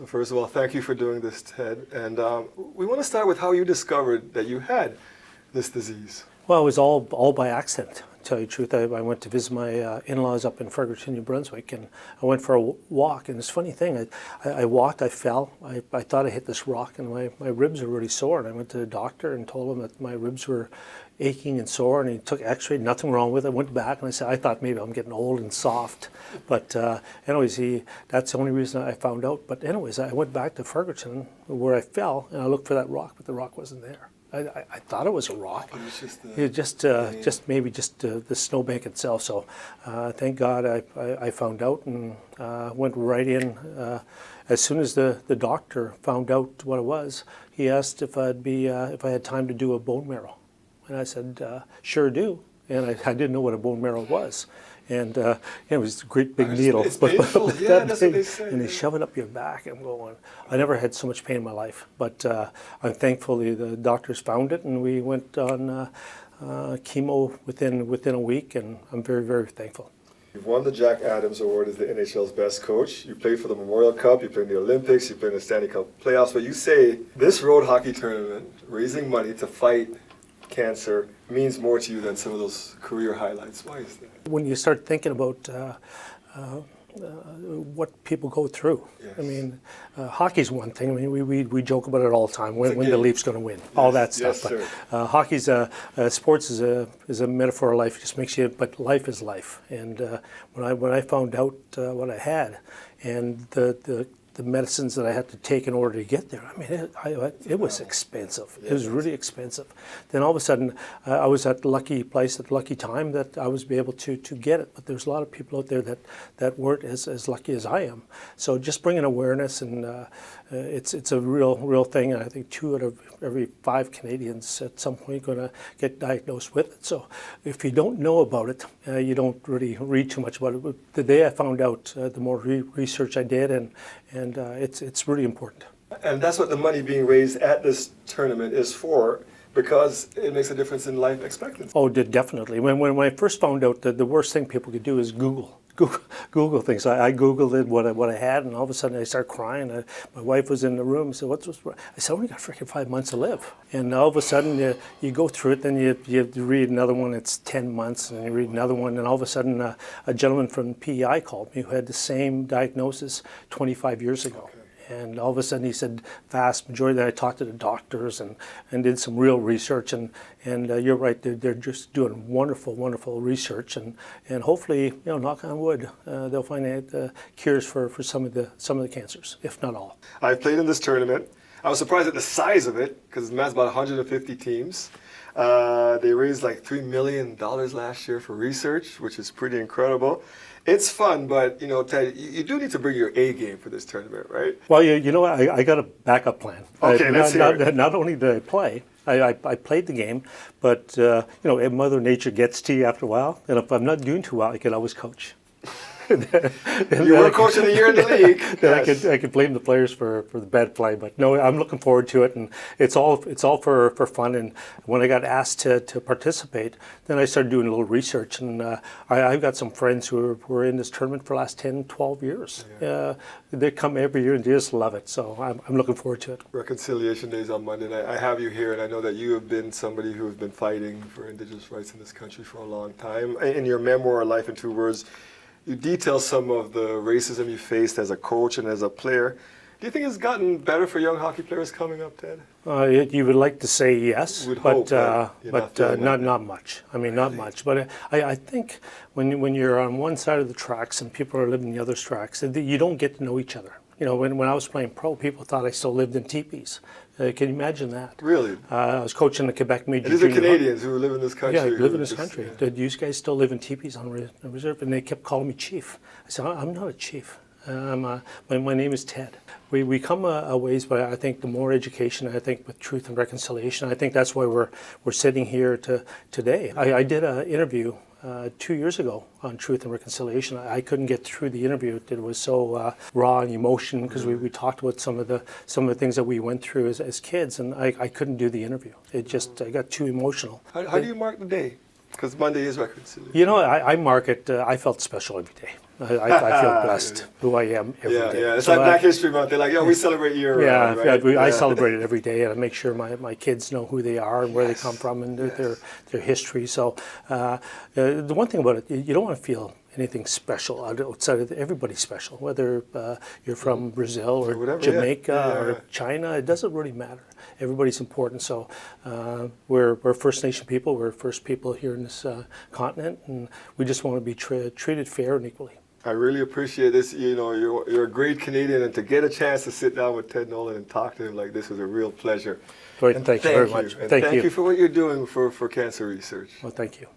So first of all, thank you for doing this, Ted. And we want to start with how you discovered that you had this disease. Well, it was all by accident, to tell you the truth. I went to visit my in-laws up in Fredericton, New Brunswick, and I went for a walk. And it's a funny thing, I walked, I fell, I thought I hit this rock, and my ribs were really sore. And I went to the doctor and told him that my ribs were aching and sore, and he took x-ray, nothing wrong with it. I went back and I said, I thought maybe I'm getting old and soft. But anyways, that's the only reason I found out. But anyways, I went back to Fredericton where I fell, and I looked for that rock, but the rock wasn't there. I thought it was a rock. But it's just maybe the snowbank itself. So thank God I found out and went right in. As soon as the doctor found out what it was, he asked if I had time to do a bone marrow. And I said, sure do. And I didn't know what a bone marrow was. And it was a great big needle. It's painful. Yeah, that's what they say. And they shove it up your back. I'm going, I never had so much pain in my life. But I'm thankfully the doctors found it, and we went on chemo within a week, and I'm very, very thankful. You've won the Jack Adams Award as the NHL's best coach. You played for the Memorial Cup, you played in the Olympics, you played in the Stanley Cup playoffs. But you say this road hockey tournament, raising money to fight cancer, means more to you than some of those career highlights. Why is that? When you start thinking about what people go through, yes. I mean, hockey's one thing. I mean, we joke about it all the time. When the Leafs going to win, all that stuff. Yes, but hockey's sports is a metaphor of life. It just makes you. But life is life. And when I found out what I had, and the medicines that I had to take in order to get there. I mean, it was expensive. It was really expensive. Then all of a sudden, I was at the lucky place at the lucky time that I was able to get it. But there's a lot of people out there that weren't as lucky as I am. So just bringing awareness, and it's a real thing. And I think 2 out of every 5 Canadians at some point are going to get diagnosed with it. So if you don't know about it, you don't really read too much about it. But the day I found out, the more research I did, and it's really important. And that's what the money being raised at this tournament is for, because it makes a difference in life expectancy. Oh, definitely. When I first found out that the worst thing people could do is Google Google things. I Googled it, what I had, and all of a sudden I started crying. My wife was in the room and said, "What's wrong?" I said, "I only got freaking 5 months to live." And all of a sudden you go through it, then you read another one, it's 10 months, and you read another one, and all of a sudden a gentleman from PEI called me who had the same diagnosis 25 years ago. Okay. And all of a sudden he said, vast majority, that I talked to the doctors and did some real research, and you're right, they're just doing wonderful research, and hopefully, knock on wood, they'll find cures for some of the cancers, if not all. I played in this tournament. I was surprised at the size of it, because it's about 150 teams. They raised like $3 million last year for research, which is pretty incredible. It's fun, but Ted, you do need to bring your A game for this tournament, right? Well, you know what? I got a backup plan. Okay, let's hear it. Not only did I play, I played the game, but Mother Nature gets to you after a while, and if I'm not doing too well, I can always coach. You were coach of the year in the league. Yes. I could blame the players for the bad play, but no, I'm looking forward to it, and it's all for fun. And when I got asked to participate, then I started doing a little research, and I've got some friends who were in this tournament for the last 10, 12 years. Yeah. They come every year and they just love it, so I'm looking forward to it. Reconciliation Day is on Monday night. I have you here, and I know that you have been somebody who has been fighting for Indigenous rights in this country for a long time. In your memoir, Life in 2 Words, you detail some of the racism you faced as a coach and as a player. Do you think it's gotten better for young hockey players coming up, Ted? You would like to say yes, but not much. I mean, not much. But I think when you're on one side of the tracks and people are living the other tracks, you don't get to know each other. When I was playing pro, people thought I still lived in teepees. Can you imagine that? Really? I was coaching the Quebec Major Junior. These are Canadians who live in this country. Yeah, live in this country. Yeah. Do you guys still live in teepees on reserve? And they kept calling me chief. I said, I'm not a chief. My name is Ted. We come a ways, but I think the more education, I think with truth and reconciliation, I think that's why we're sitting here today. I did an interview 2 years ago on truth and reconciliation. I couldn't get through the interview. It was so raw and emotion, because we talked about some of the things that we went through as kids, and I couldn't do the interview. I got too emotional. How do you mark the day? Because Monday is reconciliation. You know, I mark it, I felt special every day. I feel blessed who I am every day. Yeah. It's So like Black History Month. They're like, yeah, we celebrate year yeah, round, right? I celebrate it every day, and I make sure my kids know who they are and where they come from and their history. So the one thing about it, you don't want to feel anything special outside of everybody's special, whether you're from Brazil or whatever, Jamaica or China. It doesn't really matter. Everybody's important. So we're First Nation people. We're first people here in this continent, and we just want to be treated fair and equally. I really appreciate this. You know, you're a great Canadian, and to get a chance to sit down with Ted Nolan and talk to him like this was a real pleasure. Dwight, thank you very much. And thank you for what you're doing for cancer research. Well, thank you.